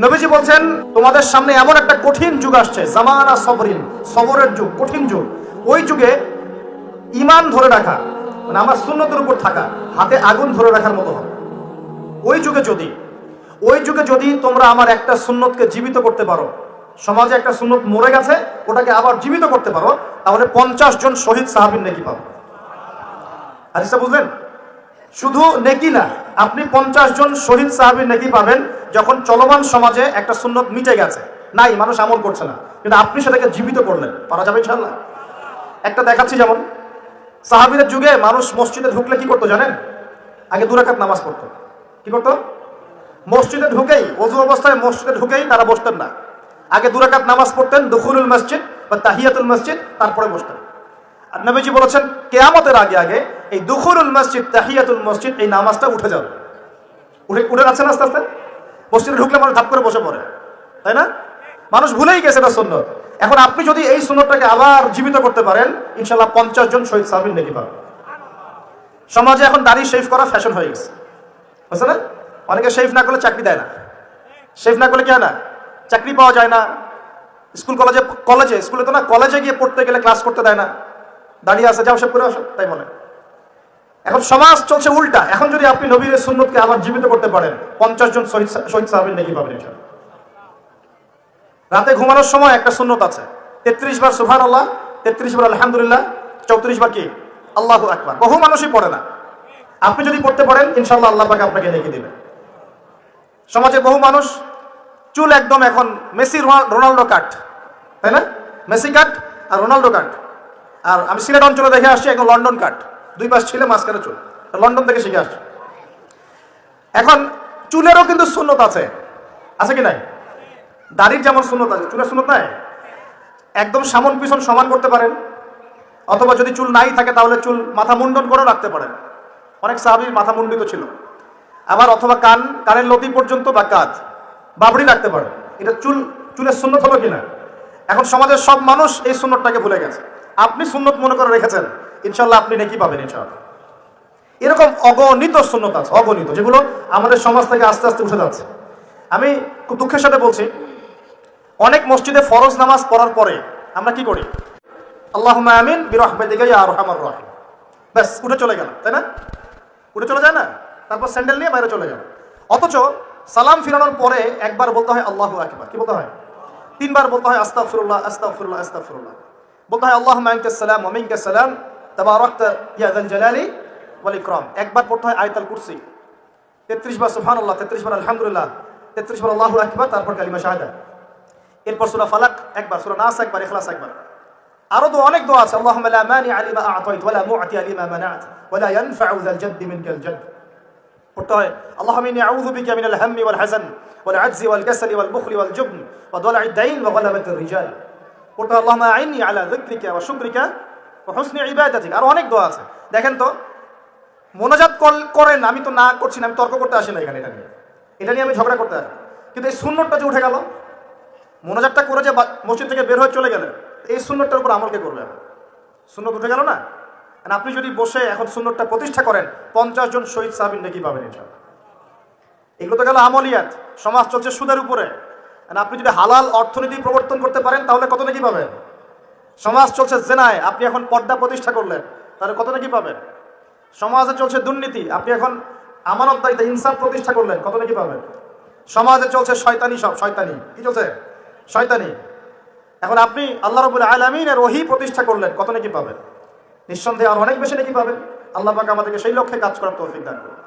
নবীজি বলছেন, তোমাদের সামনে এমন একটা কঠিন যুগ আসছে, জামানা সবরিন, সবরের যুগ, কঠিন যুগ। ওই যুগে ঈমান ধরে রাখা মানে আমার সুন্নতের উপর থাকা হাতে আগুন ধরে রাখার মতো হবে। ওই যুগে যদি তোমরা আমার একটা সুন্নতকে জীবিত করতে পারো, সমাজে একটা সুন্নত মরে গেছে ওটাকে আবার জীবিত করতে পারো, তাহলে 50 জন শহীদ সাহাবীর নেকি পাবো। হাদিসটা বুঝলেন? শুধু নেকি না, আপনি 50 জন শহীদ সাহাবীর নেকি পাবেন যখন চলমান সমাজে একটা সুন্নত মিটে গেছে, নাই, মানুষ আমল করছে না, কিন্তু আপনি সেটাকে জীবিত করলেন। পারা যাবে ইনশাআল্লাহ। একটা দেখাচ্ছি, যেমন সাহাবীদের যুগে মানুষ মসজিদে ঢুকলে কি করতো জানেন? আগে 2 রাকাত নামাজ পড়তো। কি করতো? মসজিদে ঢুকেই, ওযু অবস্থায় মসজিদে ঢুকেই তারা বসতেন না, আগে 2 রাকাত নামাজ পড়তেন, দুখুলুল মসজিদ বা তাহিয়াতুল মসজিদ, তারপরে বসতেন। আর নবীজি বলেছেন কিয়ামতের আগে আগে এই দুখুলুল মসজিদ, তাহিয়াতুল মসজিদ, এই নামাজটা উঠে যাবে। উঠে যাচ্ছে না আস্তে আস্তে। মসজিদে ঢুকলে মানুষ ধাপ করে বসে পড়ে, তাই না? মানুষ ভুলেই গেছে এটা সুন্নত। এখন আপনি যদি এই সুন্নতটাকে আবার জীবিত করতে পারেন, ইনশাআল্লাহ 50 জন শহীদ সাহাবীর নেকি পাবেন। সমাজে এখন দাড়ি শেভ করা ফ্যাশন হয়ে গেছে, বুঝছে না? অনেকে শেভ না করলে চাকরি দেয় না। শেভ না করলে কি হয় না? চাকরি পাওয়া যায় না। স্কুলে তো না, কলেজে গিয়ে পড়তে গেলে ক্লাস করতে দেয় না। দাঁড়িয়ে আছে, যাও সব করে আসো, তাই বলে। এখন সমাজ চলছে উল্টা। এখন যদি আপনি নবীর সুন্নতকে আবার জীবিত করতে পারেন, 50 জন শহীদ সাহাবীর নেকি পাবেন ইনশাআল্লাহ। রাতে ঘুমানোর সময় একটা সুন্নত আছে, 33 বার সুবহানাল্লাহ, 33 বার আলহামদুলিল্লাহ, 34 বার কি আল্লাহু আকবার। বহু মানুষই পড়ে না। আপনি যদি পড়তে পারেন, ইনশাআল্লাহ আল্লাহ পাক আপনাকে নেকি দিবেন। সমাজে বহু মানুষ চুল একদম এখন মেসি রোনাল্ডো কাট, তাই না? মেসি কাট আর রোনাল্ডো কাট। আর আমি সিলেট অঞ্চলে দেখে আসছি এখন লন্ডন কাট, 2 পাশ ছিলে মাঝখানে চুল, লন্ডন থেকে শিখে আসছি। এখন চুলেরও কিন্তু সুন্নত আছে, আছে কি নাই? দাড়ির যেমন সুন্নত আছে, চুলের সুন্নত নাই। একদম সামন পিছন সমান করতে পারেন, অথবা যদি চুল নাই থাকে তাহলে চুল মাথা মুন্ডন করে রাখতে পারেন। অনেক সাহাবীর মাথা মুন্ডিত ছিল। আবার অথবা কানের লতি পর্যন্ত বা কাঁধ বাবড়ি রাখতে পারেন। এটা চুলের সুন্নত হলো কিনা? এখন সমাজের সব মানুষ এই সুন্নতটাকে ভুলে গেছে। আপনি সুন্নত মনে করে রেখেছেন, ইনশাআল্লাহ আপনি নেকি পাবেন ইনশাআল্লাহ। এরকম অগণিত সুন্নত আছে, অগণিত, যেগুলো আমাদের সমাজ থেকে আস্তে আস্তে উঠে যাচ্ছে। আমি খুব দুঃখের সাথে বলছি, অনেক মসজিদে ফরজ নামাজ পড়ার পরে আমরা কি করি? আল্লাহুম্মা আমিন বিরহমাতিকা ইয়া আরহামার রাহিম, ব্যাস উঠে চলে গেল, তাই না? উঠে চলে যায় না? তারপর স্যান্ডেল নিয়ে বাইরে চলে যাও। অথচ সালাম ফিরানোর পরে একবার বলতে হয় আল্লাহু আকবার। কি বলতে হয়? 3 বার বলতে হয় আস্তাগফিরুল্লাহ, আস্তাগফিরুল্লাহ, আস্তাগফিরুল্লাহ। বলতে হয় আল্লাহুম্মা আনতাস সালাম ওয়া মিনকাস সালাম তাবারাকতা ইয়া যাল জালালি ওয়াল ইকরাম। একবার পড়তে হয় আয়াতুল কুরসি, 33 বার সুবহানাল্লাহ, 33 বার আলহামদুলিল্লাহ, 33 বার আল্লাহু আকবার, তারপর কালিমা শাহাদা। এরপর সূরা ফালাক একবার, সূরা নাস একবার, ইখলাস একবার। আরো তো অনেক দোয়া আছে। আল্লাহুম্মা লা মানিআ লিমা আ'তাইত ওয়া লা মু'তিয়া লিমা মানা'ত ওয়া লা ইয়ানফা'ু যাল জাদ্দি মিনকাল জাদ্দ। পড়তে হয় আল্লাহুম্মা ইন্নী আউযু বিকা মিনাল হাম্মি ওয়াল হাযান ওয়াল আজজি ওয়াল কাসালি ওয়াল বুখলি ওয়াল জুবন ওয়া দালা'id দাইন ওয়া গালাবাতির রিজাল। পড়তে হয় আল্লাহুম্মা আ'ইন্নী আলা যিকরিকা ওয়া শুকরিকা ওয়া হুসনি ইবাদাতিক। আর অনেক দোয়া আছে। দেখেন তো, মোনাজাত করেন, আমি তো না করছি না, আমি তর্ক করতে আসি না এখানে, এটা নিয়ে আমি ঝগড়া করতে আসি। কিন্তু এই সুন্নতটা যে উঠে গেল, মোনাজাতটা করে যে মসজিদ থেকে বের হয়ে চলে গেলেন, এই সুন্নতটার উপর আমল কে করবে? সুন্নত উঠে গেল না? আপনি যদি বসে এখন সুন্নতটা প্রতিষ্ঠা করেন, 50 জন শহীদ সাহাবীর নেকি পাবেন ইনশাআল্লাহ। এগুলো তো গেল আমলিয়াত। সমাজ চলছে সুদের উপরে, আপনি যদি হালাল অর্থনীতি প্রবর্তন করতে পারেন তাহলে কত নেকি পাবেন? সমাজ চলছে জেনায়, আপনি এখন পর্দা প্রতিষ্ঠা করলেন, তাহলে কত নেকি পাবেন? সমাজে চলছে দুর্নীতি, আপনি এখন আমানতদারিতা, ইনসাফ প্রতিষ্ঠা করলেন, কত নেকি পাবেন? সমাজে চলছে শয়তানি, সব শয়তানি। কি চলছে? শয়তানি। এখন আপনি আল্লাহ রাব্বুল আলামিনের ওহী প্রতিষ্ঠা করলেন, কত নেকি পাবেন? নিঃসন্দেহে আর অনেক বেশি নেকি পাবেন। আল্লাহ পাক আমাদেরকে সেই লক্ষ্যে কাজ করার তৌফিক দান করুন।